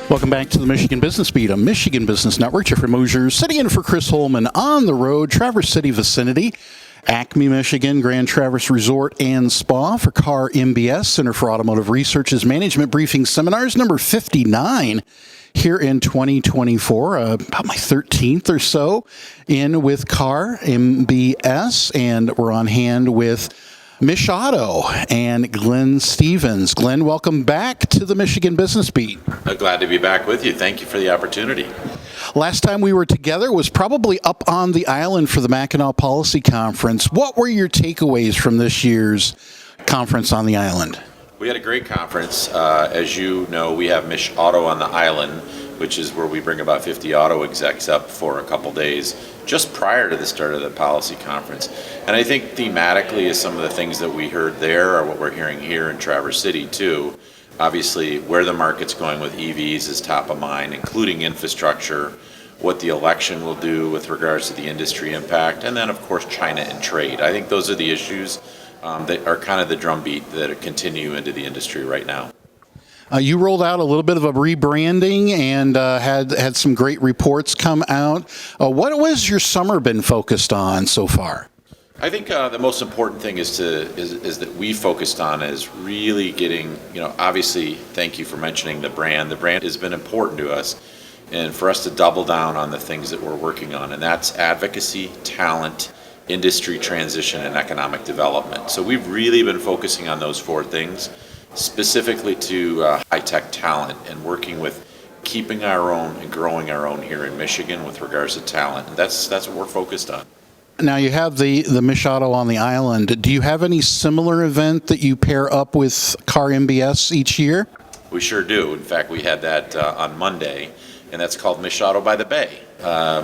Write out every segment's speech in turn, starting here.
Welcome back to the Michigan Business Beat on Michigan Business Network. Jeffrey Mosher sitting in for Chris Holman on the road, Traverse City vicinity, Acme, Michigan, Grand Traverse Resort and Spa for CAR MBS, Center for Automotive Research's Management Briefing Seminars, number 59 here in 2024, about my 13th or so in with CAR MBS, and we're on hand with MichAuto and Glenn Stevens. Glenn, welcome back to the Michigan Business Beat. Glad to be back with you. Thank you for the opportunity. Last time we were together was probably up on the island for the Mackinac Policy Conference. What were your takeaways from this year's conference on the island? We had a great conference. As you know, we have MichAuto on the island, which is where we bring about 50 auto execs up for a couple days just prior to the start of the policy conference. And I think thematically is some of the things that we heard there are what we're hearing here in Traverse City too. Obviously, where the market's going with EVs is top of mind, including infrastructure, what the election will do with regards to the industry impact, and then of course China and trade. I think those are the issues that are kind of the drumbeat that continue into the industry right now. You rolled out a little bit of a rebranding and had some great reports come out. What has your summer been focused on so far? I think the most important thing is that we focused on is really getting, obviously, thank you for mentioning the brand. The brand has been important to us, and for us to double down on the things that we're working on, and that's advocacy, talent, industry transition, and economic development. So we've really been focusing on those four things, specifically to high-tech talent and working with keeping our own and growing our own here in Michigan with regards to talent. And that's what we're focused on. Now you have the MichAuto on the island. Do you have any similar event that you pair up with CAR MBS each year? We sure do. In fact, we had that on Monday, and that's called MichAuto by the Bay,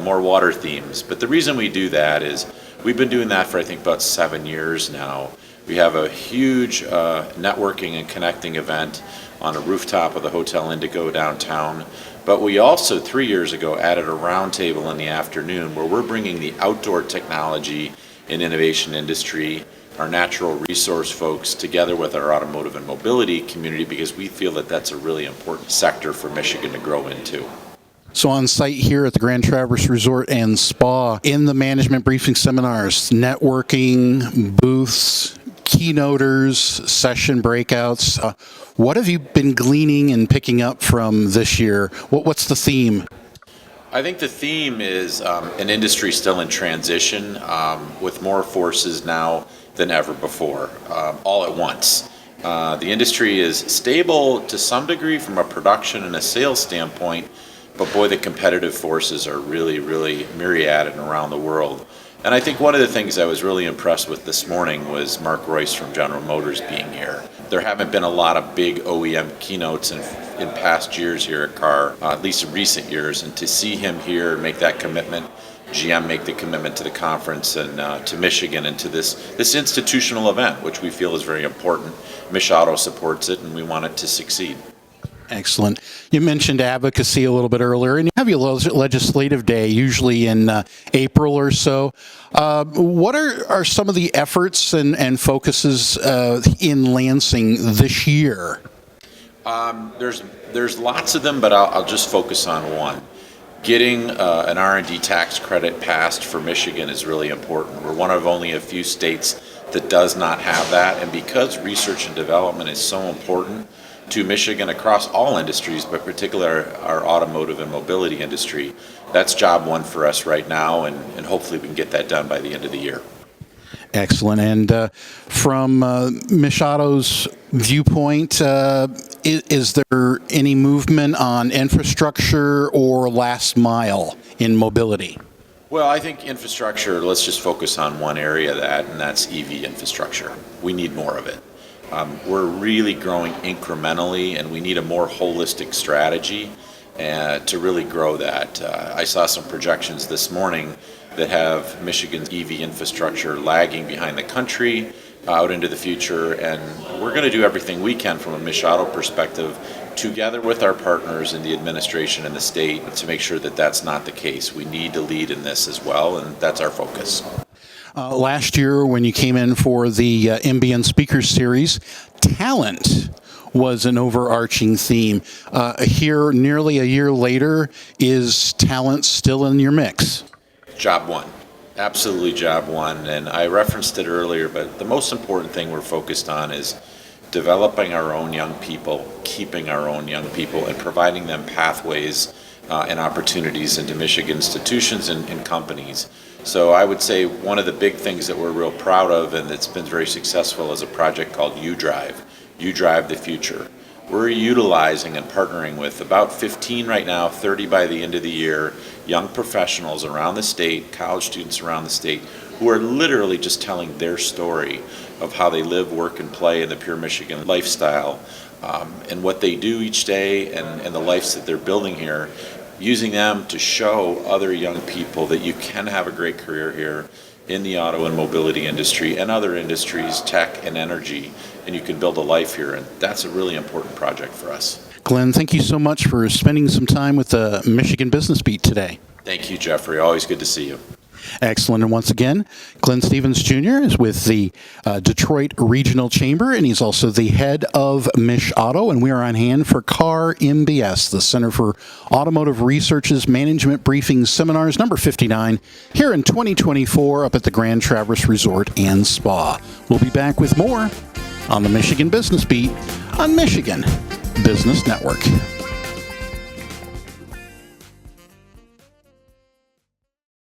more water themes. But the reason we do that is we've been doing that for I think about 7 years now. We have a huge networking and connecting event on a rooftop of the Hotel Indigo downtown. But we also, 3 years ago, added a roundtable in the afternoon where we're bringing the outdoor technology and innovation industry, our natural resource folks, together with our automotive and mobility community, because we feel that that's a really important sector for Michigan to grow into. So on site here at the Grand Traverse Resort and Spa, in the management briefing seminars, networking, booths, keynoters, session breakouts, what have you been gleaning and picking up from this year? What's the theme? I think the theme is an industry still in transition with more forces now than ever before, all at once. The industry is stable to some degree from a production and a sales standpoint, but boy, the competitive forces are really, really myriad and around the world. And I think one of the things I was really impressed with this morning was Mark Royce from General Motors being here. There haven't been a lot of big OEM keynotes in past years here at CAR, at least in recent years, and to see him here make that commitment, GM make the commitment to the conference and to Michigan and to this institutional event, which we feel is very important. MichAuto supports it, and we want it to succeed. Excellent. You mentioned advocacy a little bit earlier, and you have your legislative day usually in April or so. What are some of the efforts and focuses in Lansing this year? There's lots of them, but I'll just focus on one. Getting an R&D tax credit passed for Michigan is really important. We're one of only a few states that does not have that, and because research and development is so important to Michigan across all industries, but particularly our automotive and mobility industry, that's job one for us right now, and hopefully we can get that done by the end of the year. Excellent. And from MichAuto's viewpoint, is there any movement on infrastructure or last mile in mobility? Well, I think infrastructure, let's just focus on one area of that, and that's EV infrastructure. We need more of it. We're really growing incrementally, and we need a more holistic strategy to really grow that. I saw some projections this morning that have Michigan's EV infrastructure lagging behind the country out into the future, and we're going to do everything we can from a MichAuto perspective together with our partners in the administration and the state to make sure that that's not the case. We need to lead in this as well, and that's our focus. Last year when you came in for the MBN Speakers Series, talent was an overarching theme. Here, nearly a year later, is talent still in your mix? Job one. Absolutely job one. And I referenced it earlier, but the most important thing we're focused on is developing our own young people, keeping our own young people, and providing them pathways and opportunities into Michigan institutions and companies. So I would say one of the big things that we're real proud of and that's been very successful is a project called You Drive. You Drive the Future. We're utilizing and partnering with about 15 right now, 30 by the end of the year, young professionals around the state, college students around the state, who are literally just telling their story of how they live, work, and play in the pure Michigan lifestyle, and what they do each day and the lives that they're building here, using them to show other young people that you can have a great career here in the auto and mobility industry and other industries, tech and energy, and you can build a life here, and that's a really important project for us. Glenn, thank you so much for spending some time with the Michigan Business Beat today. Thank you, Jeffrey. Always good to see you. Excellent. And once again, Glenn Stevens Jr. is with the Detroit Regional Chamber, and he's also the head of MichAuto. And we are on hand for CAR MBS, the Center for Automotive Research's Management Briefing Seminars, number 59, here in 2024 up at the Grand Traverse Resort and Spa. We'll be back with more on the Michigan Business Beat on Michigan Business Network.